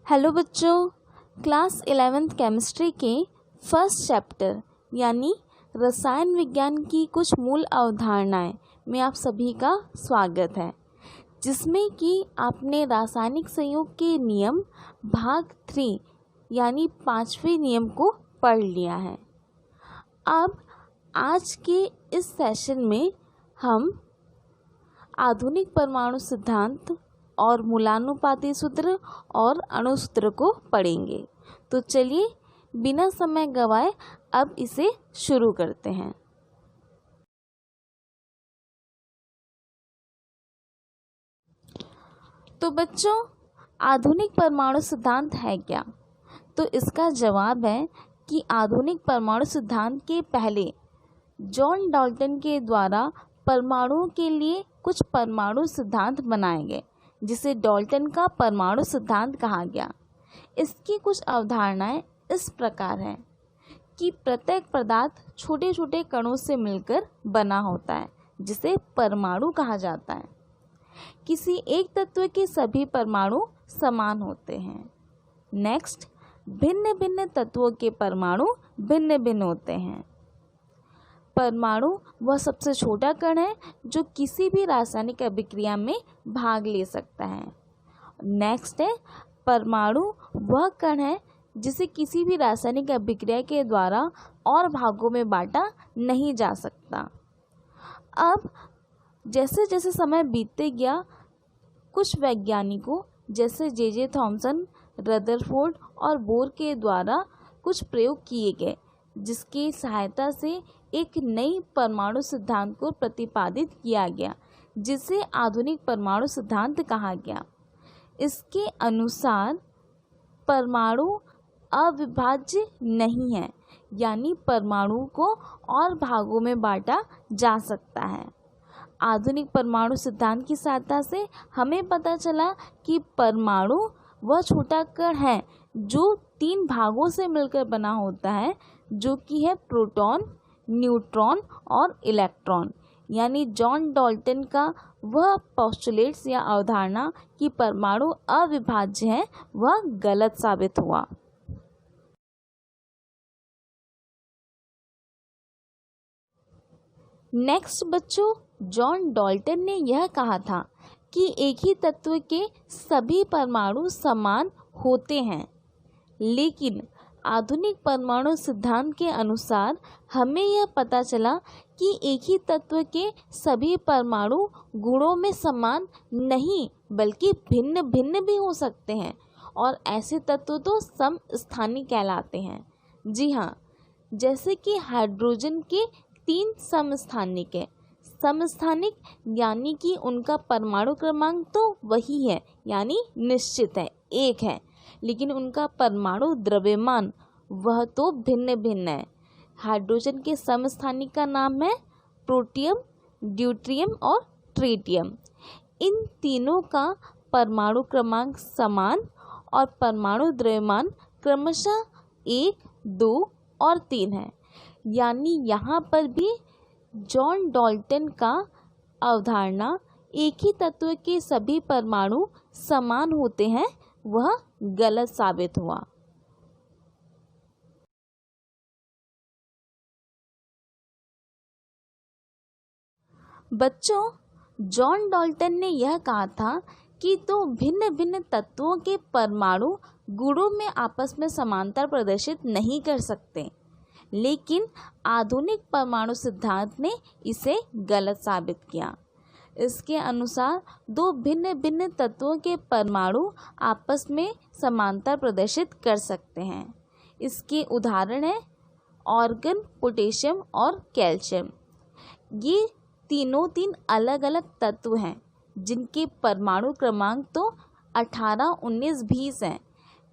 Hello बच्चों, class 11th chemistry के first chapter यानी रसायन विज्ञान की कुछ मूल अवधारणाएं में आप सभी का स्वागत है, जिसमें कि आपने रासायनिक संयोग के नियम भाग 3 यानी 5वें नियम को पढ़ लिया है। अब आज के इस सेशन में हम आधुनिक परमाणु सिद्धांत और मूलानुपाती सूत्र और अणु सूत्र को पढ़ेंगे। तो चलिए बिना समय गवाए अब इसे शुरू करते हैं। तो बच्चों, आधुनिक परमाणु सिद्धांत है क्या? तो इसका जवाब है कि आधुनिक परमाणु सिद्धांत के पहले जॉन डाल्टन के द्वारा परमाणुओं के लिए कुछ परमाणु सिद्धांत बनाए गए, जिसे डाल्टन का परमाणु सिद्धांत कहा गया। इसकी कुछ अवधारणाएं इस प्रकार हैं कि प्रत्येक पदार्थ छोटे छोटे कणों से मिलकर बना होता है, जिसे परमाणु कहा जाता है। किसी एक तत्व के सभी परमाणु समान होते हैं। नेक्स्ट, भिन्न भिन्न तत्वों के परमाणु भिन्न भिन्न होते हैं। परमाणु वह सबसे छोटा कण है जो किसी भी रासायनिक अभिक्रिया में भाग ले सकता है। नेक्स्ट है, परमाणु वह कण है जिसे किसी भी रासायनिक अभिक्रिया के द्वारा और भागों में बांटा नहीं जा सकता। अब जैसे जैसे समय बीतते गया, कुछ वैज्ञानिकों जैसे जे थॉमसन, रदरफोर्ड और बोर के द्वारा कुछ प्रयोग किए गए, जिसकी सहायता से एक नई परमाणु सिद्धांत को प्रतिपादित किया गया, जिसे आधुनिक परमाणु सिद्धांत कहा गया। इसके अनुसार परमाणु अविभाज्य नहीं है, यानी परमाणु को और भागों में बांटा जा सकता है। आधुनिक परमाणु सिद्धांत की सहायता से हमें पता चला कि परमाणु वह छोटा कण है जो 3 भागों से मिलकर बना होता है, जो कि है प्रोटॉन, न्यूट्रॉन और इलेक्ट्रॉन। यानी जॉन डाल्टन का वह पोस्टुलेट्स या अवधारणा कि परमाणु अविभाज्य है, वह गलत साबित हुआ। नेक्स्ट बच्चों, जॉन डाल्टन ने यह कहा था कि एक ही तत्व के सभी परमाणु समान होते हैं, लेकिन आधुनिक परमाणु सिद्धांत के अनुसार हमें यह पता चला कि एक ही तत्व के सभी परमाणु गुणों में समान नहीं, बल्कि भिन्न भिन्न भी हो सकते हैं, और ऐसे तत्व तो समस्थानिक कहलाते हैं। जी हाँ, जैसे कि हाइड्रोजन के 3 समस्थानिक है। समस्थानिक यानी कि उनका परमाणु क्रमांक तो वही है, यानी निश्चित है, 1 है, लेकिन उनका परमाणु द्रव्यमान वह तो भिन्न भिन्न है। हाइड्रोजन के समस्थानिक का नाम है प्रोटियम, ड्यूट्रियम और ट्रिटियम। इन तीनों का परमाणु क्रमांक समान और परमाणु द्रव्यमान क्रमशः 1, 2 और 3 है। यानी यहाँ पर भी जॉन डाल्टन का अवधारणा एक ही तत्व के सभी परमाणु समान होते हैं, वह गलत साबित हुआ। बच्चों, जॉन डाल्टन ने यह कहा था कि तो भिन्न भिन्न तत्वों के परमाणु गुणों में आपस में समानता प्रदर्शित नहीं कर सकते, लेकिन आधुनिक परमाणु सिद्धांत ने इसे गलत साबित किया। इसके अनुसार 2 भिन्न भिन्न तत्वों के परमाणु आपस में समानता प्रदर्शित कर सकते हैं। इसके उदाहरण हैं ऑर्गन, पोटेशियम और कैल्शियम। ये तीनों 3 अलग अलग तत्व हैं, जिनके परमाणु क्रमांक तो 18, 19, 20 हैं,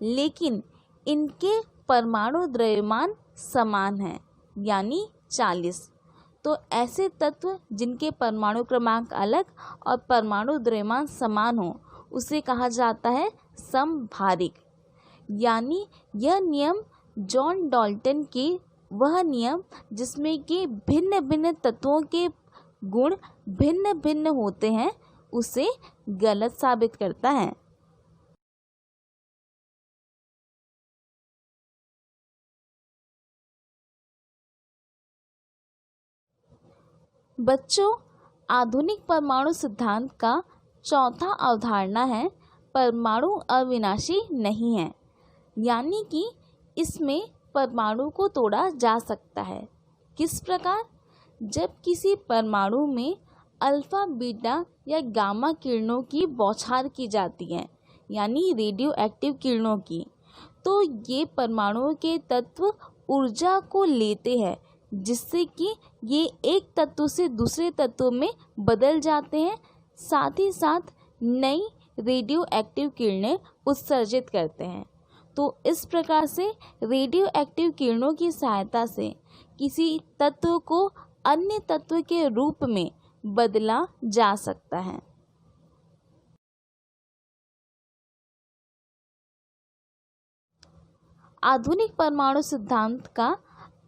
लेकिन इनके परमाणु द्रव्यमान समान है, यानी 40। तो ऐसे तत्व जिनके परमाणु क्रमांक अलग और परमाणु द्रव्यमान समान हो, उसे कहा जाता है समभारिक। यानी यह नियम जॉन डाल्टन के वह नियम जिसमें कि भिन्न भिन्न तत्वों के गुण भिन्न भिन्न होते हैं, उसे गलत साबित करता है। बच्चों, आधुनिक परमाणु सिद्धांत का चौथा अवधारणा है परमाणु अविनाशी नहीं है, यानी कि इसमें परमाणु को तोड़ा जा सकता है। किस प्रकार? जब किसी परमाणु में अल्फा, बीटा या गामा किरणों की बौछार की जाती है, यानी रेडियो एक्टिव किरणों की, तो ये परमाणुओं के तत्व ऊर्जा को लेते हैं, जिससे कि ये एक तत्व से दूसरे तत्व में बदल जाते हैं, साथ ही साथ नई रेडियो एक्टिव किरणें उत्सर्जित करते हैं। तो इस प्रकार से रेडियो एक्टिव किरणों की सहायता से किसी तत्व को अन्य तत्व के रूप में बदला जा सकता है। आधुनिक परमाणु सिद्धांत का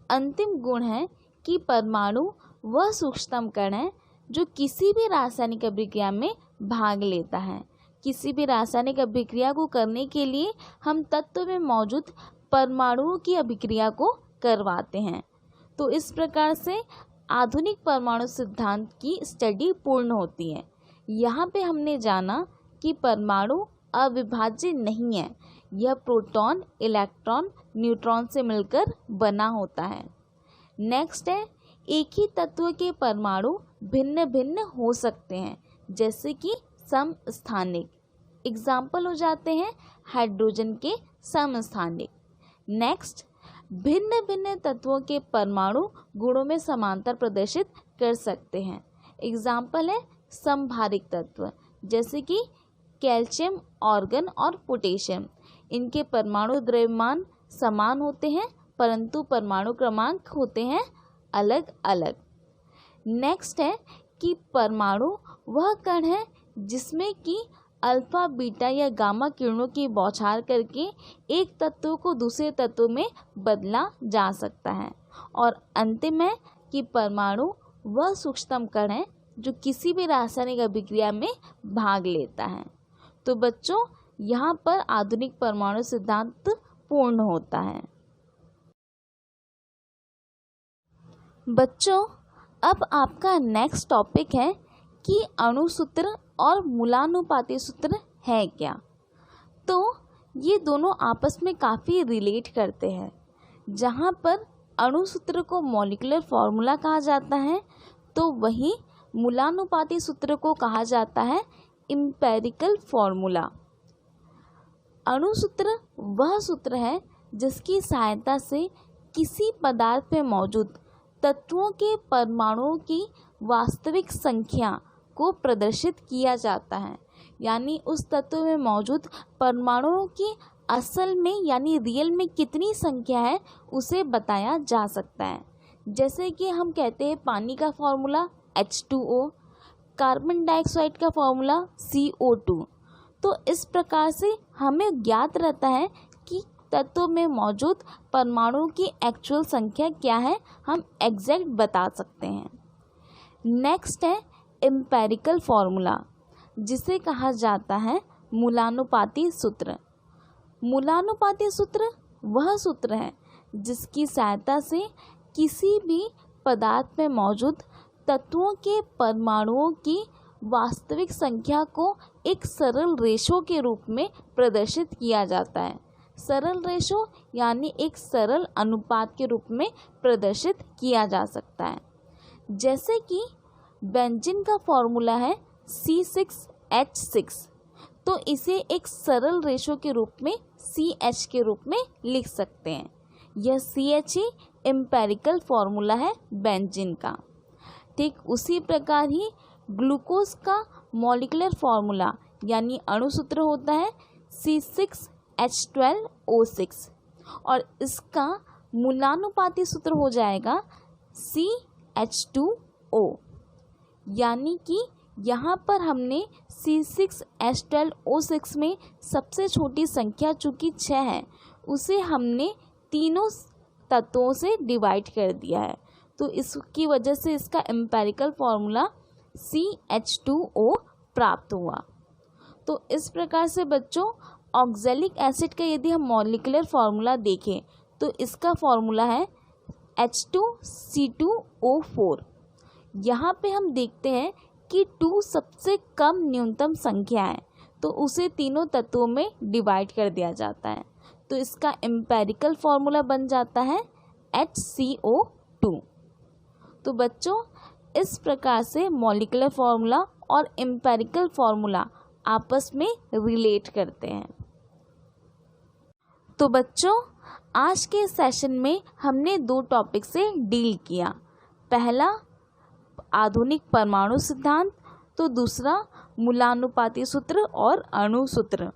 अंतिम गुण है कि परमाणु वह सूक्ष्मतम कण है जो किसी भी रासायनिक अभिक्रिया में भाग लेता है। किसी भी रासायनिक अभिक्रिया को करने के लिए हम तत्व में मौजूद परमाणुओं की अभिक्रिया को करवाते हैं। तो इस प्रकार से आधुनिक परमाणु सिद्धांत की स्टडी पूर्ण होती है। यहाँ पे हमने जाना कि परमाणु अविभाज्य नहीं है, यह प्रोटॉन, इलेक्ट्रॉन, न्यूट्रॉन से मिलकर बना होता है। नेक्स्ट है, एक ही तत्व के परमाणु भिन्न भिन्न हो सकते हैं, जैसे कि समस्थानिक। एग्जाम्पल हो जाते हैं हाइड्रोजन के समस्थानिक। नेक्स्ट, भिन्न भिन्न तत्वों के परमाणु गुणों में समांतर प्रदर्शित कर सकते हैं। एग्जाम्पल है समभारिक तत्व, जैसे कि कैल्शियम, ऑर्गन और पोटेशियम। इनके परमाणु द्रव्यमान समान होते हैं, परंतु परमाणु क्रमांक होते हैं अलग अलग। नेक्स्ट है कि परमाणु वह कण है जिसमें कि अल्फा, बीटा या गामा किरणों की बौछार करके एक तत्व को दूसरे तत्व में बदला जा सकता है। और अंतिम है कि परमाणु वह सूक्ष्मतम कण है जो किसी भी रासायनिक अभिक्रिया में भाग लेता है। तो बच्चों, यहाँ पर आधुनिक परमाणु सिद्धांत पूर्ण होता है। बच्चों, अब आपका नेक्स्ट टॉपिक है कि अणुसूत्र और मूलानुपाती सूत्र है क्या। तो ये दोनों आपस में काफ़ी रिलेट करते हैं। जहाँ पर अणुसूत्र को मॉलिक्यूलर फॉर्मूला कहा जाता है, तो वहीं मूलानुपाती सूत्र को कहा जाता है एम्पिरिकल फॉर्मूला। अणुसूत्र वह सूत्र है जिसकी सहायता से किसी पदार्थ में मौजूद तत्वों के परमाणुओं की वास्तविक संख्या को प्रदर्शित किया जाता है, यानी उस तत्व में मौजूद परमाणुओं की असल में यानी रियल में कितनी संख्या है उसे बताया जा सकता है। जैसे कि हम कहते हैं पानी का फॉर्मूला H2O, कार्बन डाइऑक्साइड का फॉर्मूला CO2। तो इस प्रकार से हमें ज्ञात रहता है कि तत्व में मौजूद परमाणुओं की एक्चुअल संख्या क्या है, हम एग्जैक्ट बता सकते हैं। नेक्स्ट है एम्पिरिकल फॉर्मूला, जिसे कहा जाता है मूलानुपाती सूत्र। मूलानुपाती सूत्र वह सूत्र है जिसकी सहायता से किसी भी पदार्थ में मौजूद तत्वों के परमाणुओं की वास्तविक संख्या को एक सरल रेशो के रूप में प्रदर्शित किया जाता है। सरल रेशो यानी एक सरल अनुपात के रूप में प्रदर्शित किया जा सकता है। जैसे कि बेंजीन का फॉर्मूला है C6H6, तो इसे एक सरल रेशो के रूप में CH के रूप में लिख सकते हैं। यह CH ही एम्पिरिकल फॉर्मूला है बेंजीन का। ठीक उसी प्रकार ही ग्लूकोज का मॉलिक्यूलर फॉर्मूला यानी अणुसूत्र होता है C6H12O6 और इसका मूलानुपाती सूत्र हो जाएगा CH2O। यानी कि यहाँ पर हमने C6H12O6 में सबसे छोटी संख्या चूँकि 6 है, उसे हमने तीनों तत्वों से डिवाइड कर दिया है, तो इसकी वजह से इसका एम्पिरिकल फॉर्मूला CH2O प्राप्त हुआ। तो इस प्रकार से बच्चों ऑक्जेलिक एसिड का यदि हम मॉलिक्यूलर फॉर्मूला देखें तो इसका फॉर्मूला है H2C2O4। यहाँ पे हम देखते हैं कि 2 सबसे कम न्यूनतम संख्या है, तो उसे तीनों तत्वों में डिवाइड कर दिया जाता है। तो इसका एम्पेरिकल फॉर्मूला बन जाता है HCO2। तो बच्चों, इस प्रकार से मॉलिक्यूलर फॉर्मूला और एम्पेरिकल फॉर्मूला आपस में रिलेट करते हैं। तो बच्चों, आज के सेशन में हमने 2 टॉपिक से डील किया। पहला आधुनिक परमाणु सिद्धांत, तो दूसरा मूलानुपाती सूत्र और अणु सूत्र,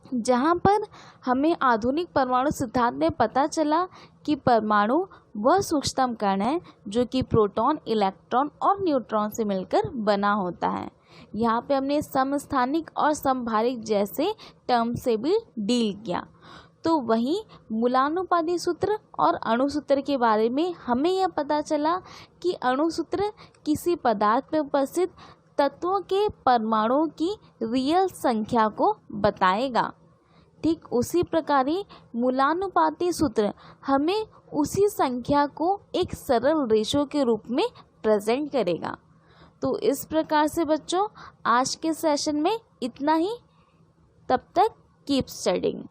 जहाँ पर हमें आधुनिक परमाणु सिद्धांत में पता चला कि परमाणु वह सूक्ष्मतम कण है जो कि प्रोटॉन, इलेक्ट्रॉन और न्यूट्रॉन से मिलकर बना होता है। यहाँ पे हमने समस्थानिक और समभारिक जैसे टर्म से भी डील किया। तो वहीं मूलानुपाती सूत्र और अणु सूत्र के बारे में हमें यह पता चला कि अणु सूत्र किसी पदार्थ में उपस्थित तत्वों के परमाणुओं की रियल संख्या को बताएगा। ठीक उसी प्रकार ही मूलानुपाती सूत्र हमें उसी संख्या को एक सरल रेशो के रूप में प्रेजेंट करेगा। तो इस प्रकार से बच्चों, आज के सेशन में इतना ही। तब तक कीप स्टडिंग।